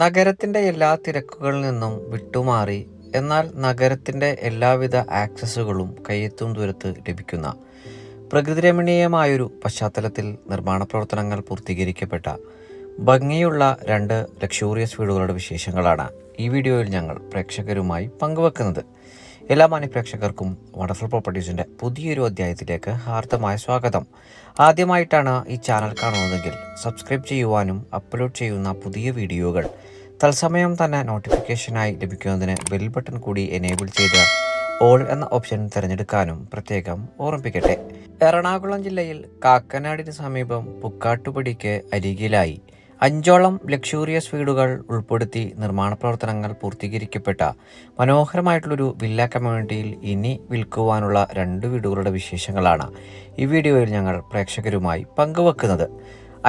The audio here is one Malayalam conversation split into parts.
നഗരത്തിൻ്റെ എല്ലാ തിരക്കുകളിൽ നിന്നും വിട്ടുമാറി എന്നാൽ നഗരത്തിൻ്റെ എല്ലാവിധ ആക്സസുകളും കയ്യെത്തും ദൂരത്ത് ലഭിക്കുന്ന പ്രകൃതിരമണീയമായൊരു പശ്ചാത്തലത്തിൽ നിർമ്മാണ പ്രവർത്തനങ്ങൾ പൂർത്തീകരിക്കപ്പെട്ട ഭംഗിയുള്ള 2 ലക്ഷൂറിയസ് വീടുകളുടെ വിശേഷങ്ങളാണ് ഈ വീഡിയോയിൽ ഞങ്ങൾ പ്രേക്ഷകരുമായി പങ്കുവെക്കുന്നത്. എല്ലാ മാന്യപ്രേക്ഷകർക്കും വണ്ടർഫുൾ പ്രോപ്പർട്ടീസിൻ്റെ പുതിയൊരു അധ്യായത്തിലേക്ക് ഹാർദമായ സ്വാഗതം. ആദ്യമായിട്ടാണ് ഈ ചാനൽ കാണുന്നതെങ്കിൽ സബ്സ്ക്രൈബ് ചെയ്യുവാനും അപ്ലോഡ് ചെയ്യുന്ന പുതിയ വീഡിയോകൾ തത്സമയം തന്നെ നോട്ടിഫിക്കേഷനായി ലഭിക്കുന്നതിന് ബെൽ ബട്ടൺ കൂടി എനേബിൾ ചെയ്ത് ഓൾ എന്ന ഓപ്ഷൻ തിരഞ്ഞെടുക്കാനും പ്രത്യേകം ഓർമ്മിപ്പിക്കട്ടെ. എറണാകുളം ജില്ലയിൽ കാക്കനാടിന് സമീപം പുക്കാട്ടുപടിക്ക് അരികിലായി 5ഓളം ലക്ഷൂറിയസ് വീടുകൾ ഉൾപ്പെടുത്തി നിർമ്മാണ പ്രവർത്തനങ്ങൾ പൂർത്തീകരിക്കപ്പെട്ട മനോഹരമായിട്ടുള്ളൊരു വില്ല കമ്മ്യൂണിറ്റിയിൽ ഇനി വിൽക്കുവാനുള്ള 2 വീടുകളുടെ വിശേഷങ്ങളാണ് ഈ വീഡിയോയിൽ ഞങ്ങൾ പ്രേക്ഷകരുമായി പങ്കുവെക്കുന്നത്.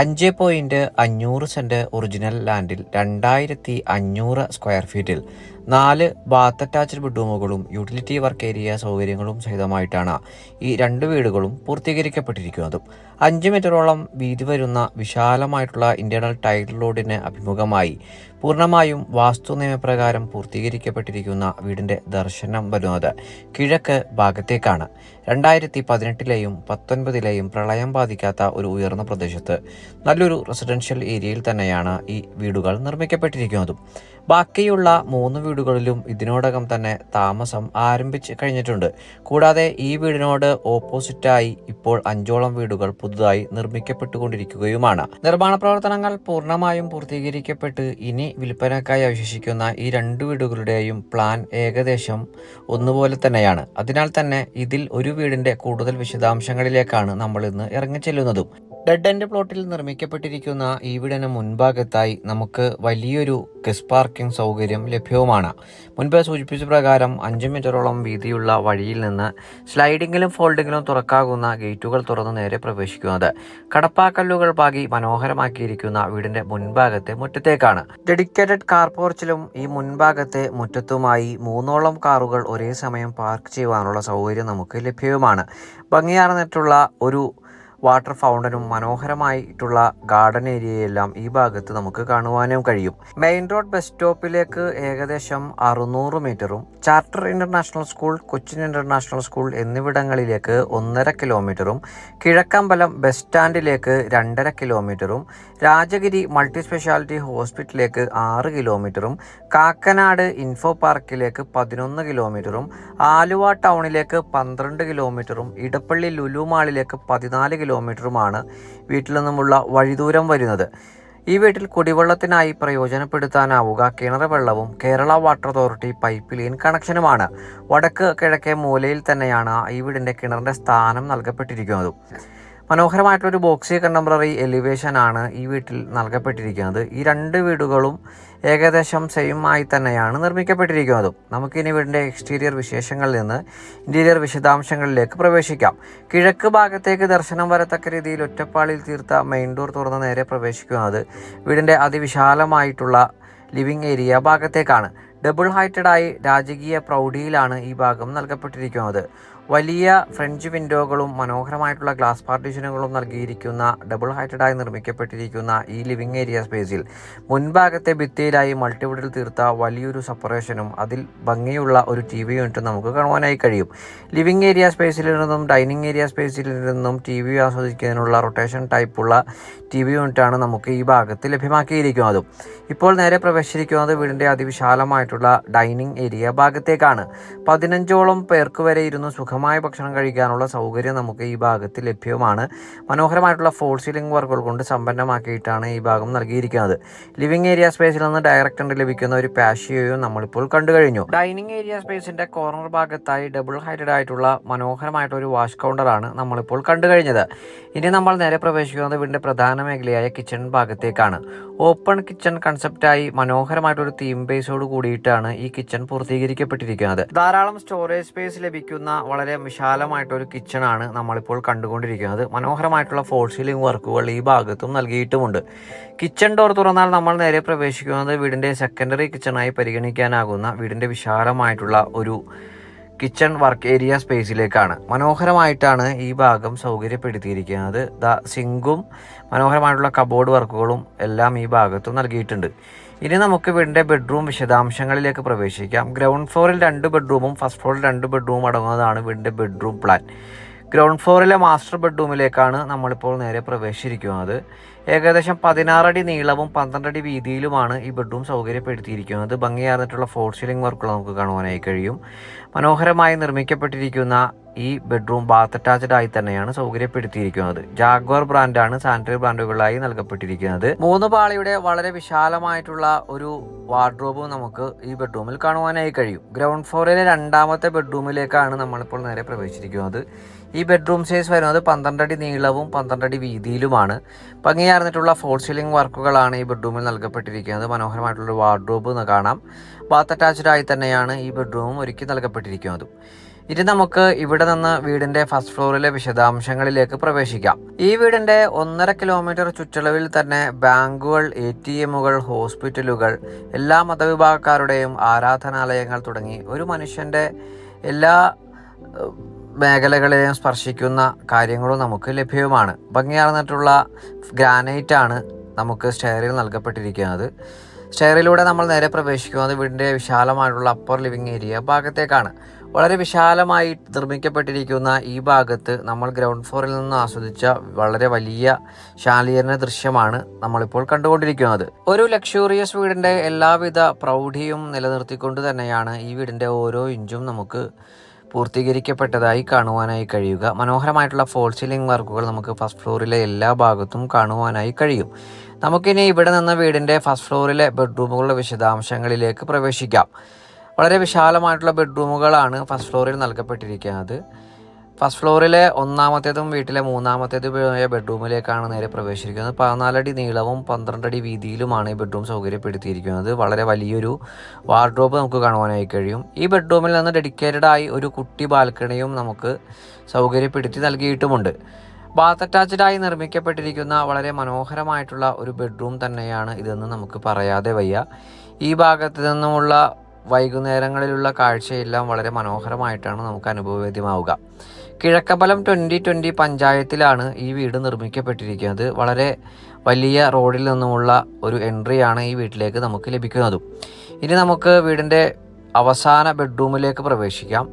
5.5 സെന്റ് ഒറിജിനൽ ലാൻഡിൽ 2500 സ്ക്വയർ ഫീറ്റിൽ 4 ബാത്ത് അറ്റാച്ച്ഡ് ബെഡ്റൂമുകളും യൂട്ടിലിറ്റി വർക്ക് ഏരിയ സൗകര്യങ്ങളും സഹിതമായിട്ടാണ് ഈ 2 വീടുകളും പൂർത്തീകരിക്കപ്പെട്ടിരിക്കുന്നത്. 5 മീറ്ററോളം വീതി വരുന്ന വിശാലമായിട്ടുള്ള ഇന്റേണൽ ടൈൽ റോഡിന് അഭിമുഖമായി പൂർണ്ണമായും വാസ്തു നിയമപ്രകാരം പൂർത്തീകരിക്കപ്പെട്ടിരിക്കുന്ന വീടിന്റെ ദർശനം വരുന്നത് കിഴക്ക് ഭാഗത്തേക്കാണ്. 2018ലെയും 19ലെയും പ്രളയം ബാധിക്കാത്ത ഒരു ഉയർന്ന പ്രദേശത്ത് നല്ലൊരു റെസിഡൻഷ്യൽ ഏരിയയിൽ തന്നെയാണ് ഈ വീടുകൾ നിർമ്മിക്കപ്പെട്ടിരിക്കുന്നതും. ബാക്കിയുള്ള 3 വീടുകളിലും ഇതിനോടകം തന്നെ താമസം ആരംഭിച്ച് കഴിഞ്ഞിട്ടുണ്ട്. കൂടാതെ ഈ വീടിനോട് ഓപ്പോസിറ്റായി ഇപ്പോൾ 5ഓളം വീടുകൾ പുതുതായി നിർമ്മിക്കപ്പെട്ടുകൊണ്ടിരിക്കുകയുമാണ്. നിർമ്മാണ പ്രവർത്തനങ്ങൾ പൂർണ്ണമായും പൂർത്തീകരിക്കപ്പെട്ട് ഇനി വിൽപ്പനക്കായി അവശേഷിക്കുന്ന ഈ 2 വീടുകളുടെയും പ്ലാൻ ഏകദേശം ഒന്നുപോലെ തന്നെയാണ്. അതിനാൽ തന്നെ ഇതിൽ ഒരു വീടിന്റെ കൂടുതൽ വിശദാംശങ്ങളിലേക്കാണ് നമ്മൾ ഇന്ന് ഇറങ്ങിച്ചെല്ലുന്നതും. ഡെഡ് എൻഡ് പ്ലോട്ടിൽ നിർമ്മിക്കപ്പെട്ടിരിക്കുന്ന ഈ വീടിന് മുൻഭാഗത്തായി നമുക്ക് വലിയൊരു ഗസ്റ്റ് പാർക്കിംഗ് സൗകര്യം ലഭ്യവുമാണ്. മുൻപ് സൂചിപ്പിച്ച പ്രകാരം 5 മീറ്ററോളം വീതിയുള്ള വഴിയിൽ നിന്ന് സ്ലൈഡിങ്ങിലും ഫോൾഡിങ്ങിലും തുറക്കാകുന്ന ഗേറ്റുകൾ തുറന്ന് നേരെ പ്രവേശിക്കുന്നത് കടപ്പാക്കല്ലുകൾ പാകി മനോഹരമാക്കിയിരിക്കുന്ന വീടിന്റെ മുൻഭാഗത്തെ മുറ്റത്തേക്കാണ്. ഡെഡിക്കേറ്റഡ് കാർ പോർച്ചിലും ഈ മുൻഭാഗത്തെ മുറ്റത്തുമായി 3ഓളം കാറുകൾ ഒരേ സമയം പാർക്ക് ചെയ്യുവാനുള്ള സൗകര്യം നമുക്ക് ലഭ്യവുമാണ്. ഭംഗിയാർന്നിട്ടുള്ള ഒരു വാട്ടർ ഫൗണ്ടനും മനോഹരമായിട്ടുള്ള ഗാർഡൻ ഏരിയയെല്ലാം ഈ ഭാഗത്ത് നമുക്ക് കാണുവാനും കഴിയും. മെയിൻ റോഡ് ബസ് സ്റ്റോപ്പിലേക്ക് ഏകദേശം 600 മീറ്ററും charter international school, Cochin international school എന്നിവിടങ്ങളിലേക്ക് 1.5 കിലോമീറ്ററും കിഴക്കമ്പലം ബസ് സ്റ്റാൻഡിലേക്ക് 2.5 കിലോമീറ്ററും രാജഗിരി മൾട്ടി സ്പെഷ്യാലിറ്റി ഹോസ്പിറ്റലിലേക്ക് 6 കിലോമീറ്ററും കാക്കനാട് ഇൻഫോ പാർക്കിലേക്ക് 11 കിലോമീറ്ററും ആലുവ ടൗണിലേക്ക് 12 കിലോമീറ്ററും ഇടപ്പള്ളി ലുലു മാളിലേക്ക് 14 കിലോമീറ്ററുമാണ് വീട്ടിൽ നിന്നുമുള്ള വഴിദൂരം വരുന്നത്. ഈ വീട്ടിൽ കുടിവെള്ളത്തിനായി പ്രയോജനപ്പെടുത്താനാവുക കിണർ വെള്ളവും Kerala water authority pipe line കണക്ഷനുമാണ്. വടക്ക് കിഴക്കേ മൂലയിൽ തന്നെയാണ് ഈ വീടിൻ്റെ കിണറിൻ്റെ സ്ഥാനം നൽകപ്പെട്ടിരിക്കുന്നത്. മനോഹരമായിട്ടുള്ളൊരു ബോക്സി കണ്ടംപററി എലിവേഷൻ ആണ് ഈ വീട്ടിൽ നൽകപ്പെട്ടിരിക്കുന്നത്. ഈ 2 വീടുകളും ഏകദേശം സെയിം ആയി തന്നെയാണ് നിർമ്മിക്കപ്പെട്ടിരിക്കുന്നത്. നമുക്കിനി വീടിൻ്റെ എക്സ്റ്റീരിയർ വിശേഷങ്ങളിൽ നിന്ന് ഇൻറ്റീരിയർ വിശദാംശങ്ങളിലേക്ക് പ്രവേശിക്കാം. കിഴക്ക് ഭാഗത്തേക്ക് ദർശനം വരത്തക്ക രീതിയിൽ ഒറ്റപ്പാളിൽ തീർത്ത മെയിൻ ഡോർ തുറന്ന് നേരെ പ്രവേശിക്കുന്നത് വീടിൻ്റെ അതിവിശാലമായിട്ടുള്ള ലിവിംഗ് ഏരിയ ഭാഗത്തേക്കാണ്. ഡബിൾ ഹൈറ്റഡായി രാജകീയ പ്രൗഢിയിലാണ് ഈ ഭാഗം നൽകപ്പെട്ടിരിക്കുന്നത്. വലിയ ഫ്രഞ്ച് വിൻഡോകളും മനോഹരമായിട്ടുള്ള ഗ്ലാസ് പാർട്ടീഷനുകളും നൽകിയിരിക്കുന്ന ഡബിൾ ഹൈറ്റഡായി നിർമ്മിക്കപ്പെട്ടിരിക്കുന്ന ഈ ലിവിംഗ് ഏരിയ സ്പേസിൽ മുൻഭാഗത്തെ ഭിത്തിയിലായി മൾട്ടിവുഡിൽ തീർത്ത വലിയൊരു സെപ്പറേഷനും അതിൽ ഭംഗിയുള്ള ഒരു TV യൂണിറ്റും നമുക്ക് കാണുവാനായി കഴിയും. ലിവിംഗ് ഏരിയ സ്പേസിൽ നിന്നും ഡൈനിങ് ഏരിയ സ്പേസിൽ നിന്നും TV ആസ്വദിക്കുന്നതിനുള്ള റൊട്ടേഷൻ ടൈപ്പുള്ള TV യൂണിറ്റാണ് നമുക്ക് ഈ ഭാഗത്ത് ലഭ്യമാക്കിയിരിക്കുന്നത്. ഇപ്പോൾ നേരെ പ്രവേശിച്ചിരിക്കുന്നത് വീടിൻ്റെ അതിവിശാലമായിട്ടുള്ള ഡൈനിങ് ഏരിയ ഭാഗത്തേക്കാണ്. 15ഓളം പേർക്ക് വരെ ഇരുന്ന് സുഖമായ ഭക്ഷണം കഴിക്കാനുള്ള സൗകര്യം നമുക്ക് ഈ ഭാഗത്ത് ലഭ്യമാണ്. മനോഹരമായിട്ടുള്ള ഫോൾ സീലിംഗ് വർക്കുകൾ കൊണ്ട് സമ്പന്നമാക്കിയിട്ടാണ് ഈ ഭാഗം നൽകിയിരിക്കുന്നത്. ലിവിംഗ് ഏരിയ സ്പേസിൽ നിന്ന് ഡയറക്റ്റ് എൻട്രി ലഭിക്കുന്ന ഒരു പാഷിയോയും നമ്മളിപ്പോൾ കണ്ടു കഴിഞ്ഞു. ഡൈനിങ് ഏരിയ സ്പേസിന്റെ കോർണർ ഭാഗത്തായി ഡബിൾ ഹൈറ്റഡ് ആയിട്ടുള്ള മനോഹരമായിട്ടുള്ള ഒരു വാഷ് കൗണ്ടറാണ് നമ്മളിപ്പോൾ കണ്ടു കഴിഞ്ഞത്. ഇനി നമ്മൾ നേരെ പ്രവേശിക്കുന്നത് വീടിന്റെ പ്രധാന മേഖലയായ കിച്ചൺ ഭാഗത്തേക്കാണ്. ഓപ്പൺ കിച്ചൺ കൺസെപ്റ്റായി മനോഹരമായിട്ടൊരു തീം ബേസോട് കൂടിയിട്ടാണ് ഈ കിച്ചൺ പൂർത്തീകരിക്കപ്പെട്ടിരിക്കുന്നത്. ധാരാളം സ്റ്റോറേജ് സ്പേസ് ലഭിക്കുന്ന വളരെ വിശാലമായിട്ടൊരു കിച്ചൺ ആണ് നമ്മളിപ്പോൾ കണ്ടുകൊണ്ടിരിക്കുന്നത്. മനോഹരമായിട്ടുള്ള ഫോൾ സീലിംഗ് വർക്കുകൾ ഈ ഭാഗത്തും നൽകിയിട്ടുമുണ്ട്. കിച്ചൺ ഡോർ തുറന്നാൽ നമ്മൾ നേരെ പ്രവേശിക്കുന്നത് വീടിൻ്റെ സെക്കൻഡറി കിച്ചണായി പരിഗണിക്കാനാകുന്ന വീടിൻ്റെ വിശാലമായിട്ടുള്ള ഒരു കിച്ചൺ വർക്ക് ഏരിയ സ്പേസിലേക്കാണ്. മനോഹരമായിട്ടാണ് ഈ ഭാഗം സൗകര്യപ്പെടുത്തിയിരിക്കുന്നത്. സിങ്കും മനോഹരമായിട്ടുള്ള കബോർഡ് വർക്കുകളും എല്ലാം ഈ ഭാഗത്തും നൽകിയിട്ടുണ്ട്. ഇനി നമുക്ക് വീടിൻ്റെ ബെഡ്റൂം വിശദാംശങ്ങളിലേക്ക് പ്രവേശിക്കാം. ഗ്രൗണ്ട് ഫ്ലോറിൽ 2 ബെഡ്റൂമും ഫസ്റ്റ് ഫ്ലോറിൽ 2 ബെഡ്റൂമും അടങ്ങുന്നതാണ് വീടിൻ്റെ ബെഡ്റൂം പ്ലാൻ. ഗ്രൗണ്ട് ഫ്ലോറിലെ മാസ്റ്റർ ബെഡ്റൂമിലേക്കാണ് നമ്മളിപ്പോൾ നേരെ പ്രവേശിച്ചിരിക്കുന്നത്. ഏകദേശം 16 അടി നീളവും 12 അടി വീതിയിലുമാണ് ഈ ബെഡ്റൂം സൗകര്യപ്പെടുത്തിയിരിക്കുന്നത്. ഭംഗിയാർന്നിട്ടുള്ള ഫോൾ സീലിംഗ് വർക്കുകൾ നമുക്ക് കാണുവാനായി കഴിയും. മനോഹരമായി നിർമ്മിക്കപ്പെട്ടിരിക്കുന്ന ഈ ബെഡ്റൂം ബാത്ത് അറ്റാച്ച്ഡ് ആയി തന്നെയാണ് സൗകര്യപ്പെടുത്തിയിരിക്കുന്നത്. ജാഗ്വാർ ബ്രാൻഡാണ് സാനിറ്ററി ബ്രാൻഡുകളായി നൽകപ്പെട്ടിരിക്കുന്നത്. 3 പാളിയുടെ വളരെ വിശാലമായിട്ടുള്ള ഒരു വാർഡ്രോബും നമുക്ക് ഈ ബെഡ്റൂമിൽ കാണുവാനായി കഴിയും. ഗ്രൗണ്ട് ഫ്ലോറിലെ 2ാമത്തെ ബെഡ്റൂമിലേക്കാണ് നമ്മളിപ്പോൾ നേരെ പ്രവേശിച്ചിരിക്കുന്നത്. ഈ ബെഡ്റൂം സൈസ് വരുന്നത് 12 അടി നീളവും 12 അടി വീതിയിലുമാണ്. ഭംഗിയാർന്നിട്ടുള്ള ഫോൾ സീലിംഗ് വർക്കുകളാണ് ഈ ബെഡ്റൂമിൽ നൽകപ്പെട്ടിരിക്കുന്നത്. മനോഹരമായിട്ടുള്ള വാർഡ്രോബ് കാണാം. ബാത്ത് അറ്റാച്ച്ഡ് ആയി തന്നെയാണ് ഈ ബെഡ്റൂമും ഒരുക്കി നൽകപ്പെട്ടിരിക്കുന്നത്. ഇനി നമുക്ക് ഇവിടെ നിന്ന് വീടിന്റെ ഫസ്റ്റ് ഫ്ലോറിലെ വിശദാംശങ്ങളിലേക്ക് പ്രവേശിക്കാം. ഈ വീടിന്റെ 1.5 കിലോമീറ്റർ ചുറ്റളവിൽ തന്നെ ബാങ്കുകൾ, ATMകൾ, ഹോസ്പിറ്റലുകൾ, എല്ലാ മതവിഭാഗക്കാരുടെയും ആരാധനാലയങ്ങൾ തുടങ്ങി ഒരു മനുഷ്യന്റെ എല്ലാ മേഖലകളെയും സ്പർശിക്കുന്ന കാര്യങ്ങളും നമുക്ക് ലഭ്യവുമാണ്. ഭംഗിയാർന്നിട്ടുള്ള ഗ്രാനൈറ്റാണ് നമുക്ക് സ്റ്റെയറിൽ നൽകപ്പെട്ടിരിക്കുന്നത്. സ്റ്റെയറിലൂടെ നമ്മൾ നേരെ പ്രവേശിക്കുന്നത് വീടിൻ്റെ വിശാലമായിട്ടുള്ള അപ്പർ ലിവിംഗ് ഏരിയ ഭാഗത്തേക്കാണ്. വളരെ വിശാലമായി നിർമ്മിക്കപ്പെട്ടിരിക്കുന്ന ഈ ഭാഗത്ത് നമ്മൾ ഗ്രൗണ്ട് ഫ്ലോറിൽ നിന്ന് ആസ്വദിച്ച വളരെ വലിയ ശാലീകരണ ദൃശ്യമാണ് നമ്മളിപ്പോൾ കണ്ടുകൊണ്ടിരിക്കുന്നത്. ഒരു ലക്ഷൂറിയസ് വീടിൻ്റെ എല്ലാവിധ പ്രൗഢിയും നിലനിർത്തിക്കൊണ്ട് തന്നെയാണ് ഈ വീടിൻ്റെ ഓരോ ഇഞ്ചും നമുക്ക് പൂർത്തീകരിക്കപ്പെട്ടതായി കാണുവാനായി കഴിയുക. മനോഹരമായിട്ടുള്ള ഫോൾ സീലിംഗ് വർക്കുകൾ നമുക്ക് ഫസ്റ്റ് ഫ്ലോറിലെ എല്ലാ ഭാഗത്തും കാണുവാനായി കഴിയും. നമുക്കിനി ഇവിടെ നിന്ന് വീടിൻ്റെ ഫസ്റ്റ് ഫ്ലോറിലെ ബെഡ്റൂമുകളുടെ വിശദാംശങ്ങളിലേക്ക് പ്രവേശിക്കാം. വളരെ വിശാലമായിട്ടുള്ള ബെഡ്റൂമുകളാണ് ഫസ്റ്റ് ഫ്ലോറിൽ നൽകപ്പെട്ടിരിക്കുന്നത്. ഫസ്റ്റ് ഫ്ലോറിലെ 1ാമത്തേതും വീട്ടിലെ 3ാമത്തേതും ബെഡ്റൂമിലേക്കാണ് നേരെ പ്രവേശിക്കുന്നത്. 14 അടി നീളവും 12 അടി വീതിയിലുമാണ് ഈ ബെഡ്റൂം സൗകര്യപ്പെടുത്തിയിരിക്കുന്നത്. വളരെ വലിയൊരു വാർഡ്രോബ് നമുക്ക് കാണുവാനായി കഴിയും. ഈ ബെഡ്റൂമിൽ നിന്ന് ഡെഡിക്കേറ്റഡ് ആയി ഒരു കുട്ടി ബാൽക്കണിയും നമുക്ക് സൗകര്യപ്പെടുത്തി നൽകിയിട്ടുമുണ്ട്. ബാത്ത് അറ്റാച്ച്ഡ് ആയി നിർമ്മിക്കപ്പെട്ടിരിക്കുന്ന വളരെ മനോഹരമായിട്ടുള്ള ഒരു ബെഡ്റൂം തന്നെയാണ് ഇതെന്ന് നമുക്ക് പറയാതെ വയ്യ. ഈ ഭാഗത്ത് നിന്നുമുള്ള വൈകുന്നേരങ്ങളിലുള്ള കാഴ്ചയെല്ലാം വളരെ മനോഹരമായിട്ടാണ് നമുക്ക് അനുഭവവേദ്യമാവുക. കിഴക്കമ്പലം 2020 പഞ്ചായത്തിലാണ് ഈ വീട് നിർമ്മിക്കപ്പെട്ടിരിക്കുന്നത്. വളരെ വലിയ റോഡിൽ നിന്നുമുള്ള ഒരു എൻട്രിയാണ് ഈ വീട്ടിലേക്ക് നമുക്ക് ലഭിക്കുന്നതും. ഇനി നമുക്ക് വീടിൻ്റെ അവസാന ബെഡ്റൂമിലേക്ക് പ്രവേശിക്കാം.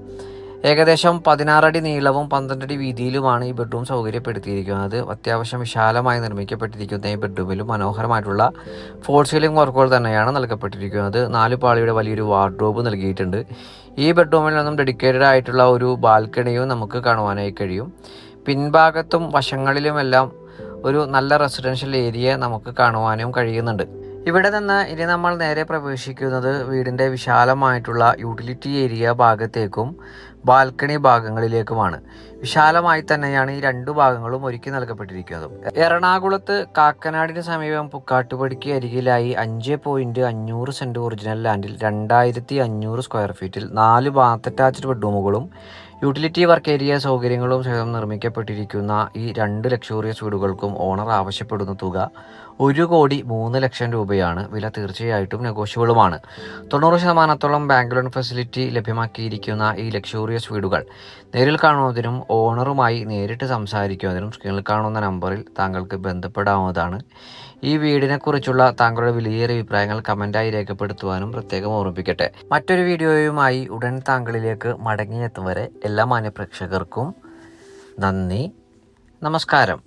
ഏകദേശം 16 അടി നീളവും 12 അടി വീതിയിലുമാണ് ഈ ബെഡ്റൂം സൗകര്യപ്പെടുത്തിയിരിക്കുന്നത്. അത്യാവശ്യം വിശാലമായി നിർമ്മിക്കപ്പെട്ടിരിക്കുന്ന ഈ ബെഡ്റൂമിലും മനോഹരമായിട്ടുള്ള ഫോൾ സീലിംഗ് വർക്കുകൾ തന്നെയാണ് നൽകപ്പെട്ടിരിക്കുന്നത്. 4 പാളിയുടെ വലിയൊരു വാർഡ്രോബ് നൽകിയിട്ടുണ്ട്. ഈ ബെഡ്റൂമിൽ നിന്നും ഡെഡിക്കേറ്റഡ് ആയിട്ടുള്ള ഒരു ബാൽക്കണിയും നമുക്ക് കാണുവാനായി കഴിയും. പിൻഭാഗത്തും വശങ്ങളിലുമെല്ലാം ഒരു നല്ല റെസിഡൻഷ്യൽ ഏരിയ നമുക്ക് കാണുവാനും കഴിയുന്നുണ്ട്. ഇവിടെ നിന്ന് ഇനി നമ്മൾ നേരെ പ്രവേശിക്കുന്നത് വീടിൻ്റെ വിശാലമായിട്ടുള്ള യൂട്ടിലിറ്റി ഏരിയ ഭാഗത്തേക്കും ബാൽക്കണി ഭാഗങ്ങളിലേക്കുമാണ്. വിശാലമായി തന്നെയാണ് ഈ 2 ഭാഗങ്ങളും ഒരുക്കി നൽകപ്പെട്ടിരിക്കുന്നത്. എറണാകുളത്ത് കാക്കനാടിന് സമീപം പുക്കാട്ടുപടിക്ക് അരികിലായി 5.5 സെന്റ് ഒറിജിനൽ ലാൻഡിൽ 2500 സ്ക്വയർ ഫീറ്റിൽ 4 ബാത്ത് അറ്റാച്ച്ഡ് ബെഡ്റൂമുകളും യൂട്ടിലിറ്റി വർക്ക് ഏരിയ സൗകര്യങ്ങളും സഹിതം നിർമ്മിക്കപ്പെട്ടിരിക്കുന്ന ഈ 2 ലക്ഷൂറിയസ് വീടുകൾക്കും ഓണർ ആവശ്യപ്പെടുന്ന തുക 1,03,00,000 രൂപയാണ്. വില തീർച്ചയായിട്ടും നെഗോഷ്യബിളുമാണ്. 90% ബാങ്ക് ലോൺ ഫെസിലിറ്റി ലഭ്യമാക്കിയിരിക്കുന്ന ഈ ലക്ഷൂറിയസ് വീടുകൾ നേരിൽ കാണുന്നതിനും ഓണറുമായി നേരിട്ട് സംസാരിക്കുന്നതിനും സ്ക്രീനിൽ കാണുന്ന നമ്പറിൽ താങ്കൾക്ക് ബന്ധപ്പെടാവുന്നതാണ്. ഈ വീടിനെക്കുറിച്ചുള്ള താങ്കളുടെ വിലയേറിയ അഭിപ്രായങ്ങൾ കമൻറ്റായി രേഖപ്പെടുത്തുവാനും പ്രത്യേകം ഓർമ്മിപ്പിക്കട്ടെ. മറ്റൊരു വീഡിയോയുമായി ഉടൻ താങ്കളിലേക്ക് മടങ്ങിയെത്തും വരെ എല്ലാ മാന്യപ്രേക്ഷകർക്കും നന്ദി, നമസ്കാരം.